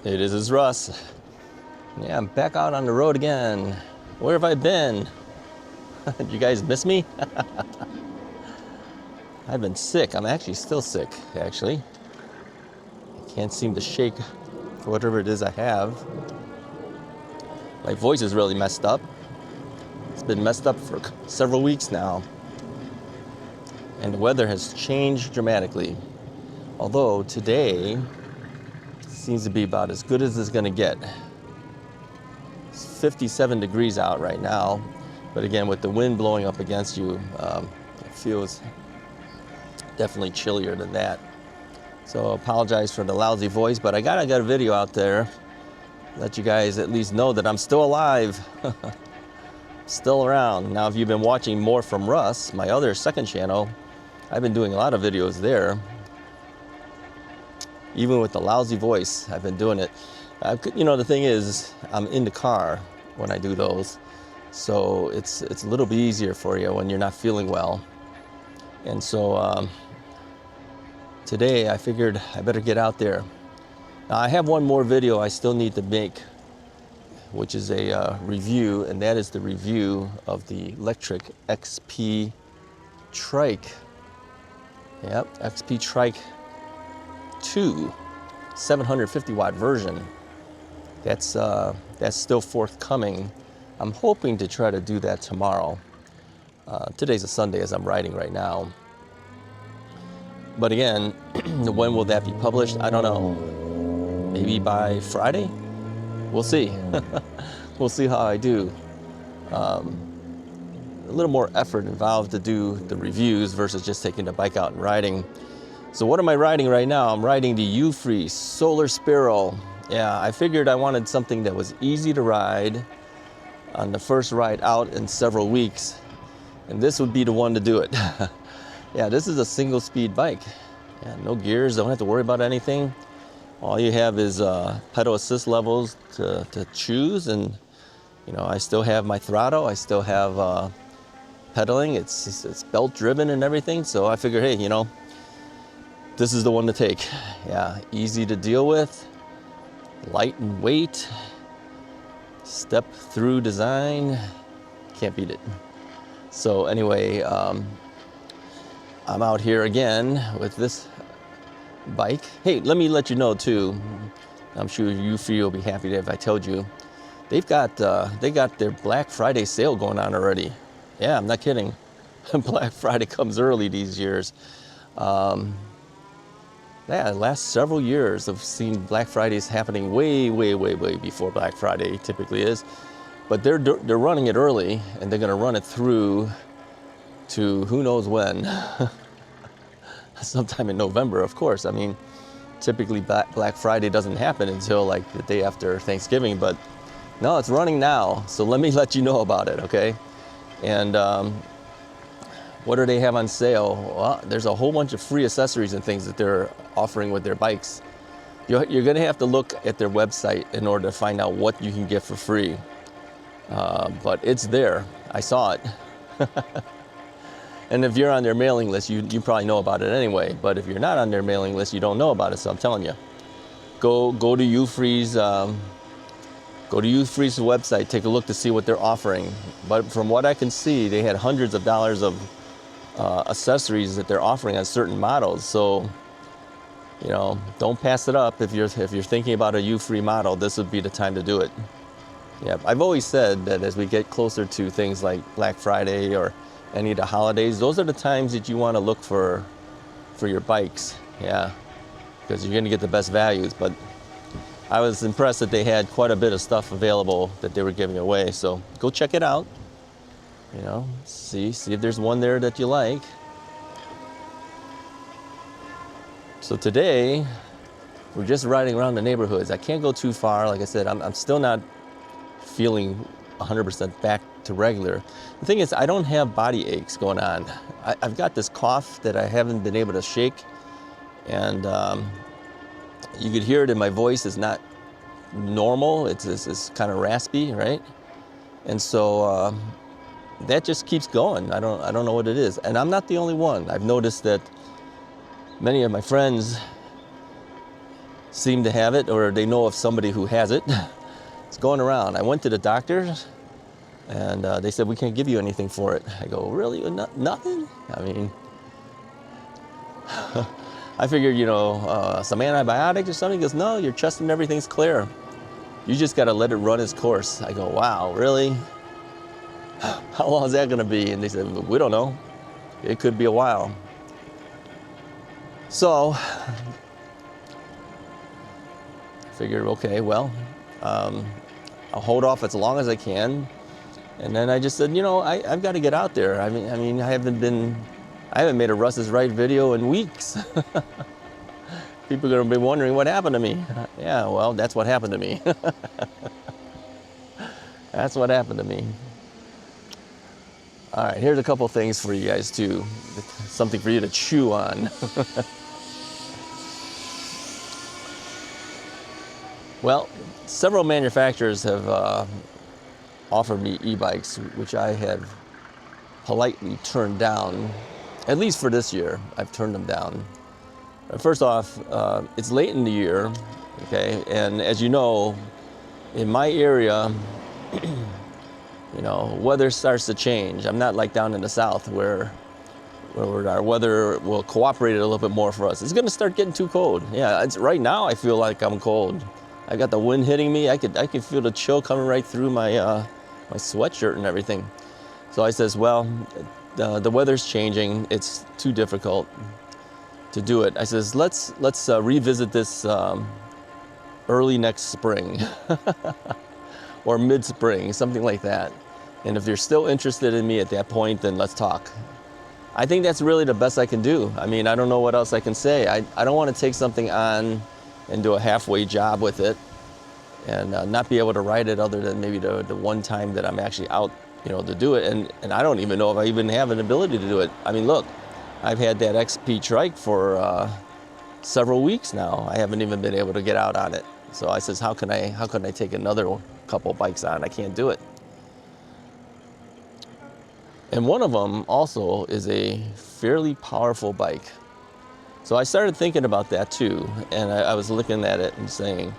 It is Russ. Yeah, I'm back out on the road again. Where have I been? Did you guys miss me? I've been sick. I'm actually still sick, actually. I can't seem to shake whatever it is I have. My voice is really messed up. It's been messed up for several weeks now. And the weather has changed dramatically. Although today seems to be about as good as it's gonna get. It's 57 degrees out right now. But again, with the wind blowing up against you, it feels definitely chillier than that. So I apologize for the lousy voice, but I got a video out there. Let you guys at least know that I'm still alive. Still around. Now, if you've been watching more from Russ, my other second channel, I've been doing a lot of videos there. Even with the lousy voice, I've been doing it. You know, the thing is, I'm in the car when I do those. So it's a little bit easier for you when you're not feeling well. And so today I figured I better get out there. Now I have one more video I still need to make, which is a review, and that is the review of the lectric XP Trike. Yep, XP Trike 2, 750 watt version. That's still forthcoming. I'm hoping to try to do that tomorrow. Today's a Sunday as I'm riding right now. But again, when will that be published? I don't know. Maybe by Friday? We'll see. We'll see how I do. A little more effort involved to do the reviews versus just taking the bike out and riding. So what am I riding right now? I'm riding the Eupree Solar Sparrow. Yeah, I figured I wanted something that was easy to ride on the first ride out in several weeks. And this would be the one to do it. Yeah, this is a single speed bike. Yeah, no gears, don't have to worry about anything. All you have is pedal assist levels to choose, and you know, I still have my throttle, I still have pedaling, it's belt driven and everything, so I figured, hey, you know, this is the one to take. Yeah, easy to deal with, light in weight, step through design, can't beat it. So anyway, I'm out here again with this bike. Hey, let me let you know too, I'm sure Eupree will be happy if I told you, they got their Black Friday sale going on already. Yeah, I'm not kidding. Black Friday comes early these years. Yeah, the last several years I've seen Black Fridays happening way before Black Friday typically is. But they're running it early, and they're gonna run it through to who knows when. Sometime in November, of course. I mean, typically Black Friday doesn't happen until like the day after Thanksgiving, but no, it's running now. So let me let you know about it, okay? And what do they have on sale? Well, there's a whole bunch of free accessories and things that they're offering with their bikes. You're gonna have to look at their website in order to find out what you can get for free. But it's there, I saw it. And if you're on their mailing list, you probably know about it anyway. But if you're not on their mailing list, you don't know about it, so I'm telling you. Go to Euphee's website, take a look to see what they're offering. But from what I can see, they had hundreds of dollars of accessories that they're offering on certain models. So, you know, don't pass it up. If you're thinking about a Eupree model, this would be the time to do it. Yeah, I've always said that as we get closer to things like Black Friday or any of the holidays, those are the times that you want to look for your bikes. Yeah, because you're going to get the best values. But I was impressed that they had quite a bit of stuff available that they were giving away. So go check it out. You know, see if there's one there that you like. So today, we're just riding around the neighborhoods. I can't go too far. Like I said, I'm still not feeling 100% back to regular. The thing is, I don't have body aches going on. I've got this cough that I haven't been able to shake, and you could hear it in my voice. It's not normal. It's kind of raspy, right? And so that just keeps going. I don't know what it is, and I'm not the only one. I've noticed that many of my friends seem to have it, or they know of somebody who has it. It's going around. I went to the doctor, and they said, we can't give you anything for it. I go, really? Nothing? I mean, I figured, you know, some antibiotics or something. He goes, no, your chest and everything's clear. You just got to let it run its course. I go, wow, really? How long is that going to be? And they said, we don't know. It could be a while. So I figured, okay, well, I'll hold off as long as I can. And then I just said, you know, I've got to get out there. I mean, I haven't made a Russ's Right video in weeks. People are going to be wondering what happened to me. Yeah, well, that's what happened to me. That's what happened to me. All right, here's a couple things for you guys too. Something for you to chew on. Well, several manufacturers have offered me e-bikes, which I have politely turned down. At least for this year, I've turned them down. First off, it's late in the year, okay? And as you know, in my area, you know, weather starts to change. I'm not like down in the south where our weather will cooperate a little bit more for us. It's gonna start getting too cold. Yeah, right now I feel like I'm cold. I got the wind hitting me. I can feel the chill coming right through my my sweatshirt and everything. So I says, well, the weather's changing. It's too difficult to do it. I says, let's revisit this early next spring or mid-spring, something like that. And if you're still interested in me at that point, then let's talk. I think that's really the best I can do. I mean, I don't know what else I can say. I don't want to take something on and do a halfway job with it and not be able to ride it other than maybe the one time that I'm actually out, you know, to do it. And I don't even know if I even have an ability to do it. I mean, look, I've had that XP trike for several weeks now. I haven't even been able to get out on it. So I says, how can I take another couple bikes on? I can't do it. And one of them also is a fairly powerful bike. So I started thinking about that too, and I was looking at it and saying,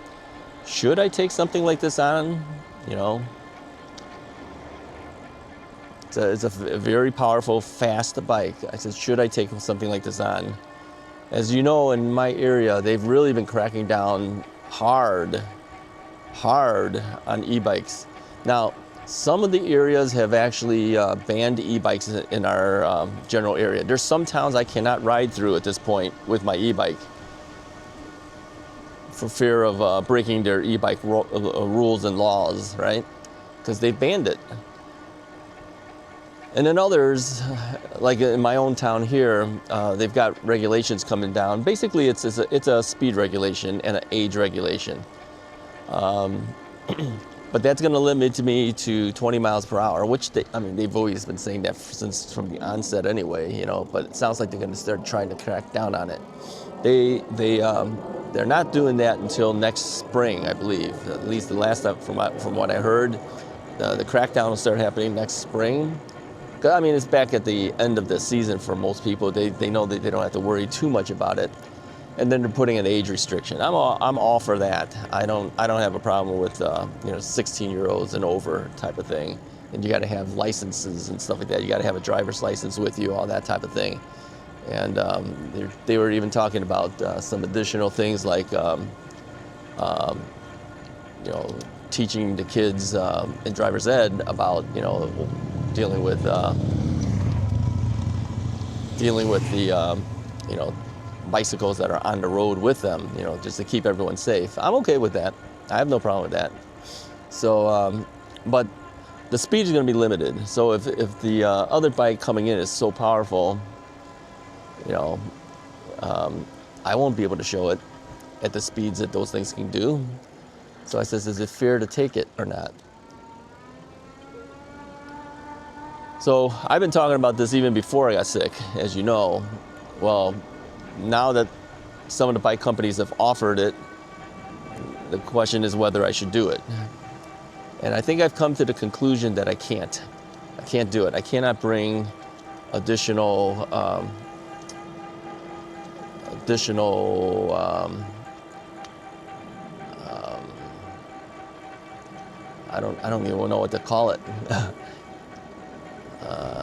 should I take something like this on? You know, it's a very powerful, fast bike. I said, should I take something like this on? As you know, in my area, they've really been cracking down hard on e-bikes. Now, some of the areas have actually banned e-bikes in our general area. There's some towns I cannot ride through at this point with my e-bike for fear of breaking their e-bike rules and laws, right? Because they banned it. And then others, like in my own town here, they've got regulations coming down. Basically, it's a speed regulation and an age regulation. But that's going to limit me to 20 miles per hour, which they've always been saying that from the onset anyway, you know, but it sounds like they're going to start trying to crack down on it. They're not doing that until next spring, I believe. At least the last time from what I heard, the crackdown will start happening next spring. I mean, it's back at the end of the season for most people. They know that they don't have to worry too much about it. And then they're putting an age restriction. I'm all for that. I don't have a problem with 16-year-olds and over type of thing. And you got to have licenses and stuff like that. You got to have a driver's license with you, all that type of thing. And they were even talking about some additional things like teaching the kids in driver's ed about dealing with the bicycles that are on the road with them, just to keep everyone safe. I'm okay with that. I have no problem with that. So, but the speed is going to be limited. So if the other bike coming in is so powerful, I won't be able to show it at the speeds that those things can do. So I says, is it fair to take it or not? So I've been talking about this even before I got sick, as you know. Well, now that some of the bike companies have offered it, the question is whether I should do it. And I think I've come to the conclusion that I can't. I can't do it. I cannot bring additional I don't even know what to call it.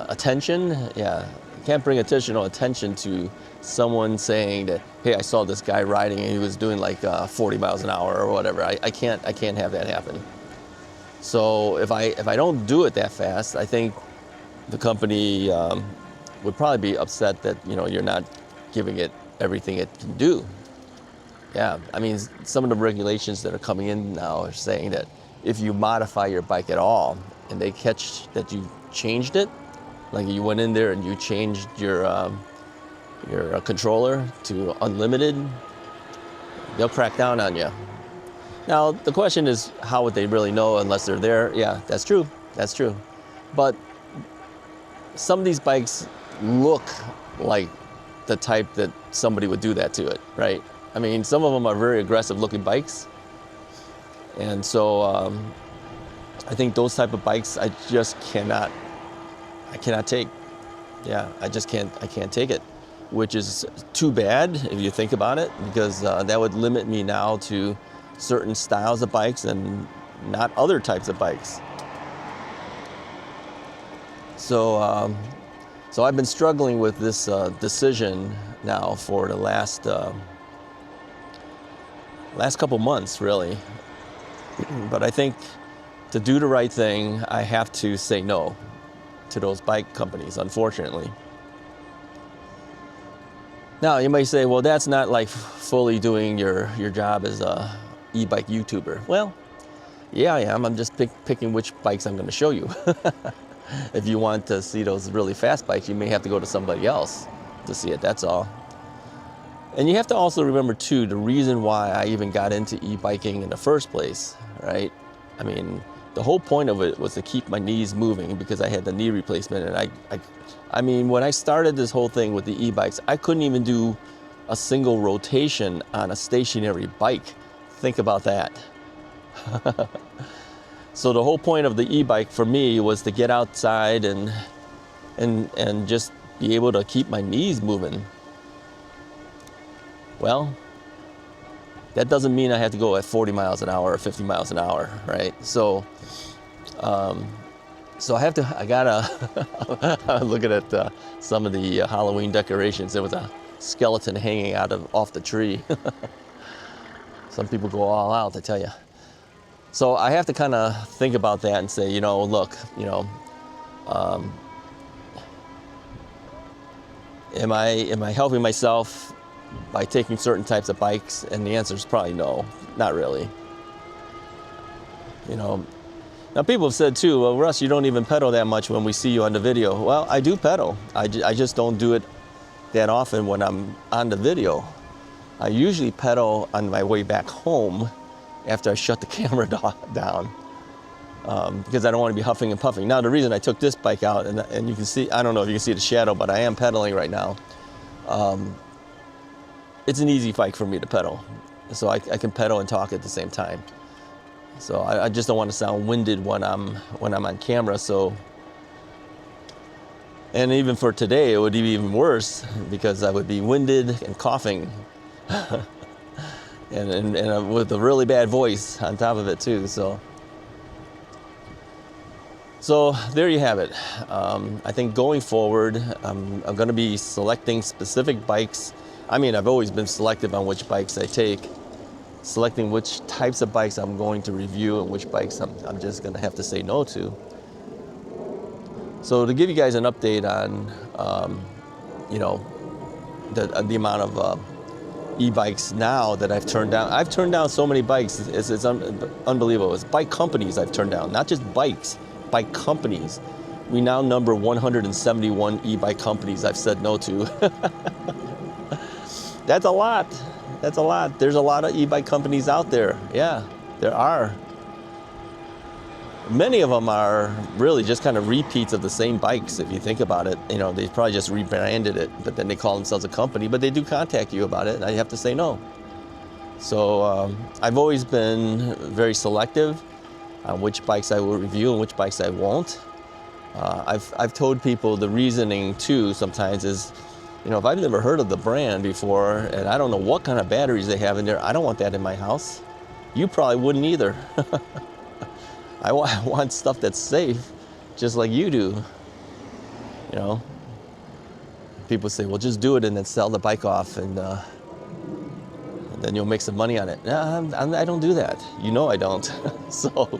Attention, yeah. You can't bring additional attention to someone saying that, hey, I saw this guy riding and he was doing like 40 miles an hour or whatever. I can't have that happen. So if I don't do it that fast, I think the company would probably be upset that, you know, you're not giving it everything it can do. Yeah, I mean, some of the regulations that are coming in now are saying that if you modify your bike at all and they catch that you changed it, like you went in there and you changed your controller to unlimited, they'll crack down on you. Now, the question is, how would they really know unless they're there? Yeah, that's true. That's true. But some of these bikes look like the type that somebody would do that to it, right? I mean, some of them are very aggressive looking bikes. And so I think those type of bikes I just cannot take. Yeah, I can't take it, which is too bad if you think about it, because that would limit me now to certain styles of bikes and not other types of bikes. So so I've been struggling with this decision now for the last couple months, really. But I think to do the right thing, I have to say no to those bike companies, unfortunately. Now, you might say, well, that's not like fully doing your job as a e-bike YouTuber. Well, yeah, I am. I'm just picking which bikes I'm going to show you. If you want to see those really fast bikes, you may have to go to somebody else to see it, that's all. And you have to also remember, too, the reason why I even got into e-biking in the first place, right? I mean, the whole point of it was to keep my knees moving because I had the knee replacement. And I mean, when I started this whole thing with the e-bikes, I couldn't even do a single rotation on a stationary bike. Think about that. So the whole point of the e-bike for me was to get outside and just be able to keep my knees moving. Well, that doesn't mean I have to go at 40 miles an hour or 50 miles an hour, right? So, so I gotta, looking at some of the Halloween decorations. There was a skeleton hanging off the tree. Some people go all out, I tell you. So I have to kind of think about that and say, you know, look, you know, am I helping myself by taking certain types of bikes? And the answer is probably no, not really. You know, now people have said too, well, Russ, you don't even pedal that much when we see you on the video. Well, I do pedal. I just don't do it that often when I'm on the video. I usually pedal on my way back home after I shut the camera down, because I don't want to be huffing and puffing. Now, the reason I took this bike out, and you can see, I don't know if you can see the shadow, but I am pedaling right now. It's an easy bike for me to pedal, so I can pedal and talk at the same time. So I just don't want to sound winded when I'm on camera. So, and even for today, it would be even worse because I would be winded and coughing, and with a really bad voice on top of it too. So there you have it. I think going forward, I'm going to be selecting specific bikes. I mean, I've always been selective on which bikes I take, selecting which types of bikes I'm going to review and which bikes I'm just going to have to say no to. So to give you guys an update on, you know, the amount of e-bikes now that I've turned down so many bikes. It's unbelievable. It's bike companies I've turned down, not just bikes, bike companies. We now number 171 e-bike companies I've said no to. That's a lot. That's a lot. There's a lot of e-bike companies out there. Yeah, there are. Many of them are really just kind of repeats of the same bikes, if you think about it. You know, they probably just rebranded it, but then they call themselves a company, but they do contact you about it, and I have to say no. So I've always been very selective on which bikes I will review and which bikes I won't. I've told people the reasoning too sometimes is, you know, if I've never heard of the brand before and I don't know what kind of batteries they have in there, I don't want that in my house. You probably wouldn't either. I want stuff that's safe, just like you do. You know, people say, well, just do it and then sell the bike off, and then you'll make some money on it. No, I don't do that. You know I don't. So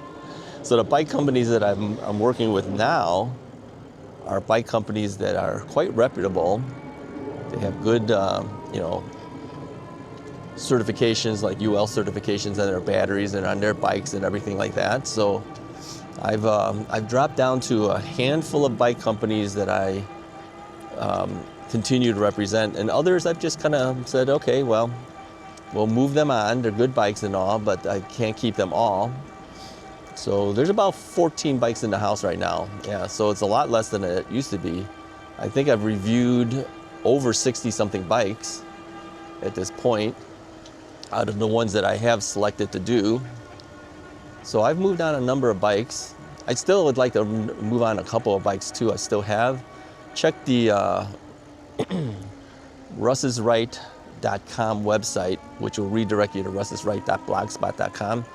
the bike companies that I'm working with now are bike companies that are quite reputable. They have good, you know, certifications, like UL certifications on their batteries and on their bikes and everything like that. So I've dropped down to a handful of bike companies that I continue to represent, and others I've just kind of said, okay, well, we'll move them on. They're good bikes and all, but I can't keep them all. So there's about 14 bikes in the house right now. Yeah, so it's a lot less than it used to be. I think I've reviewed over 60 something bikes at this point, out of the ones that I have selected to do. So I've moved on a number of bikes. I still would like to move on a couple of bikes too. I still have. Check the russisright.com website, which will redirect you to russisright.blogspot.com.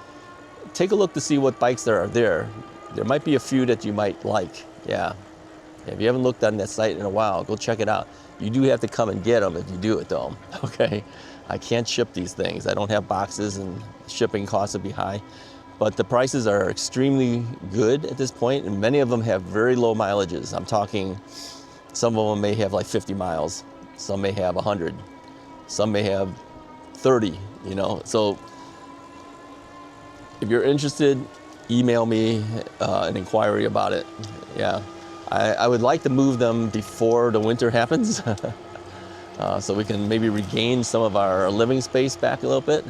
Take a look to see what bikes there are there. There might be a few that you might like. Yeah. If you haven't looked on that site in a while, go check it out. You do have to come and get them if you do it though, okay? I can't ship these things. I don't have boxes, and shipping costs would be high. But the prices are extremely good at this point, and many of them have very low mileages. I'm talking, some of them may have like 50 miles. Some may have 100. Some may have 30, you know? So if you're interested, email me an inquiry about it. Yeah. I would like to move them before the winter happens. So we can maybe regain some of our living space back a little bit.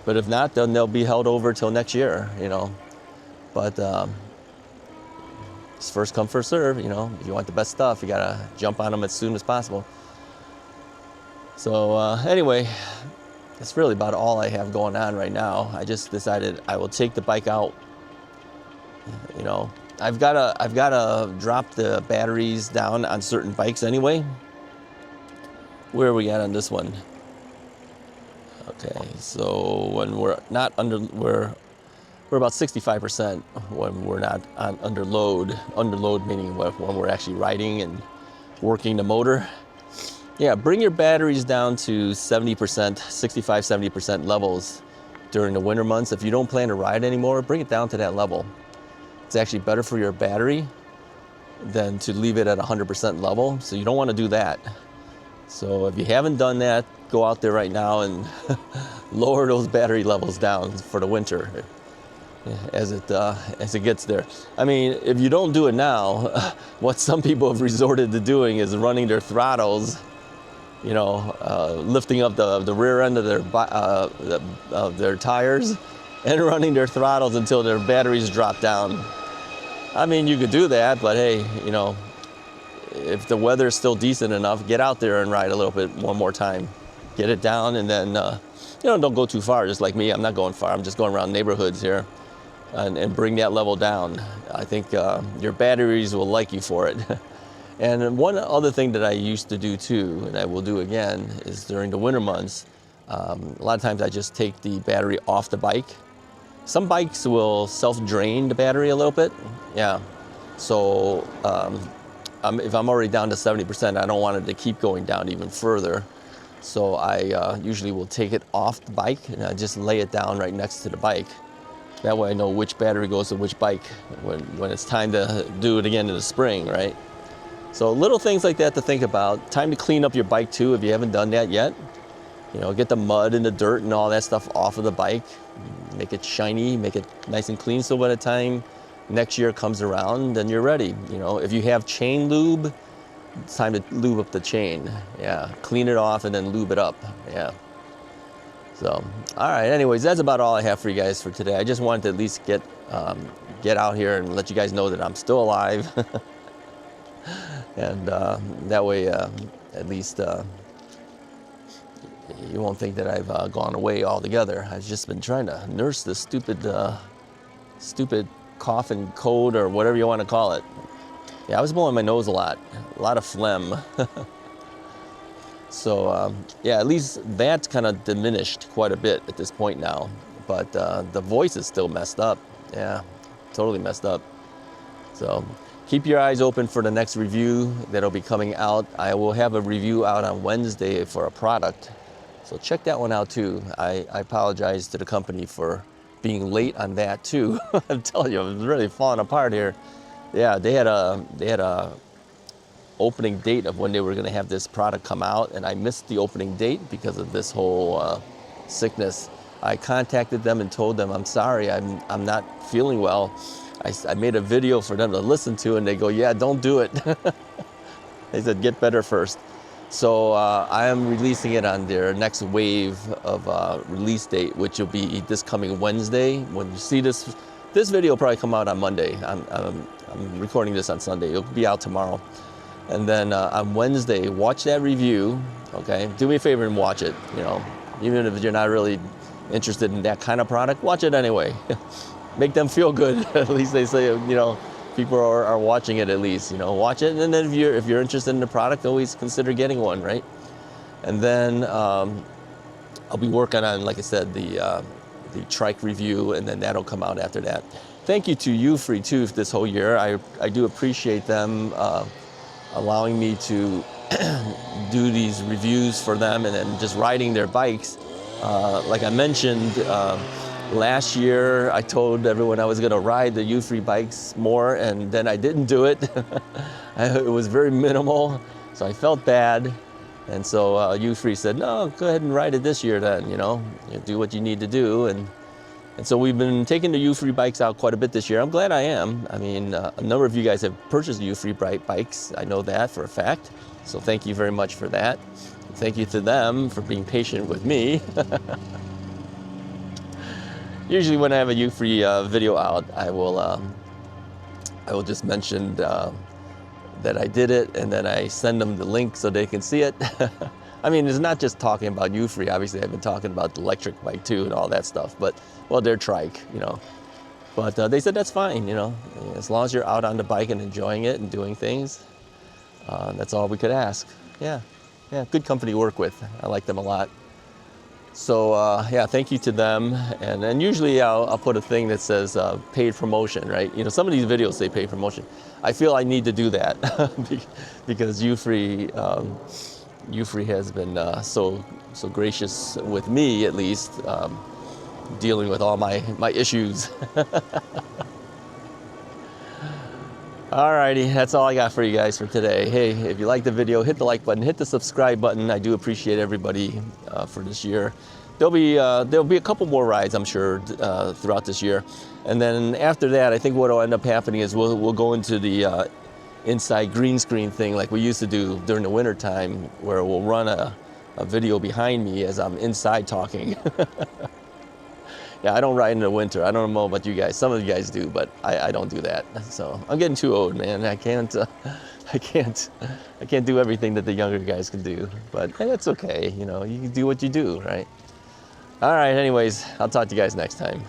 But if not, then they'll be held over till next year, you know. But it's first come, first serve, you know. If you want the best stuff, you gotta jump on them as soon as possible. So anyway, that's really about all I have going on right now. I just decided I will take the bike out, you know. I've gotta drop the batteries down on certain bikes anyway. Where are we at on this one? Okay, so when we're not under, we're about 65% when we're not on under load. Under load meaning when we're actually riding and working the motor. Yeah, bring your batteries down to 70%, 65, 70% levels during the winter months. If you don't plan to ride anymore, bring it down to that level. It's actually better for your battery than to leave it at 100% level. So you don't want to do that. So if you haven't done that, go out there right now and lower those battery levels down for the winter as it gets there. I mean, if you don't do it now, what some people have resorted to doing is running their throttles, you know, lifting up the rear end of their tires and running their throttles until their batteries drop down. I mean, you could do that, but hey, you know, if the weather is still decent enough, get out there and ride a little bit one more time. Get it down, and then, you know, don't go too far, just like me. I'm not going far. I'm just going around neighborhoods here and bring that level down. I think your batteries will like you for it. And one other thing that I used to do too, and I will do again, is during the winter months, a lot of times I just take the battery off the bike. Some bikes will self-drain the battery a little bit. Yeah. So if I'm already down to 70%, I don't want it to keep going down even further. So I usually will take it off the bike and I just lay it down right next to the bike. That way I know which battery goes to which bike when it's time to do it again in the spring, right? So little things like that to think about. Time to clean up your bike too if you haven't done that yet. You know, get the mud and the dirt and all that stuff off of the bike. Make it shiny, make it nice and clean, so by the time next year comes around, then you're ready. You know, if you have chain lube, it's time to lube up the chain. Yeah, clean it off and then lube it up. Yeah. So, all right, anyways, that's about all I have for you guys for today. I just wanted to at least get out here and let you guys know that I'm still alive. And that way, at least, you won't think that I've gone away altogether. I've just been trying to nurse this stupid cough and cold, or whatever you want to call it. Yeah, I was blowing my nose a lot of phlegm. So yeah, at least that's kind of diminished quite a bit at this point now. But the voice is still messed up. Yeah, totally messed up. So keep your eyes open for the next review that'll be coming out. I will have a review out on Wednesday for a product, so check that one out too. I apologize to the company for being late on that too. I'm telling you, it's really falling apart here. Yeah, they had a opening date of when they were going to have this product come out, and I missed the opening date because of this whole sickness. I contacted them and told them, I'm sorry, I'm not feeling well. I made a video for them to listen to, and they go, yeah, don't do it. They said, get better first. So I am releasing it on their next wave of release date, which will be this coming Wednesday. When you see this video will probably come out on Monday. I'm recording this on Sunday. It'll be out tomorrow. And then on Wednesday, watch that review, okay? Do me a favor and watch it, you know. Even if you're not really interested in that kind of product, watch it anyway. Make them feel good. At least they say, you know, people are watching it at least, you know. Watch it, and then if you're interested in the product, always consider getting one, right? And then I'll be working on, like I said, the trike review, and then that'll come out after that. Thank you to Eupree too this whole year. I do appreciate them allowing me to do these reviews for them and then just riding their bikes. Like I mentioned, last year I told everyone I was going to ride the Eupree bikes more, and then I didn't do it. It was very minimal, so I felt bad. And so Eupree said, no, go ahead and ride it this year then, you know, do what you need to do. And so we've been taking the Eupree bikes out quite a bit this year. I'm glad I am. I mean, a number of you guys have purchased Eupree bikes. I know that for a fact. So thank you very much for that. Thank you to them for being patient with me. Usually when I have a Eupree video out, I will just mention that I did it, and then I send them the link so they can see it. I mean, it's not just talking about Eupree. Obviously, I've been talking about the electric bike too and all that stuff, but, well, their trike, you know. But they said that's fine, you know, as long as you're out on the bike and enjoying it and doing things, that's all we could ask. Yeah, good company to work with. I like them a lot. So yeah, thank you to them. And then usually I'll put a thing that says paid promotion, right? You know, some of these videos say paid promotion. I feel I need to do that because Eupree has been so gracious with me, at least, dealing with all my issues. Alrighty, that's all I got for you guys for today. Hey, if you like the video, hit the like button, hit the subscribe button. I do appreciate everybody for this year. There'll be a couple more rides, I'm sure, throughout this year. And then after that, I think what will end up happening is we'll go into the inside green screen thing like we used to do during the winter time, where we'll run a video behind me as I'm inside talking. Yeah, I don't ride in the winter. I don't know about you guys. Some of you guys do, but I don't do that. So I'm getting too old, man. I can't do everything that the younger guys can do. But hey, that's okay. You know, you can do what you do, right? All right. Anyways, I'll talk to you guys next time.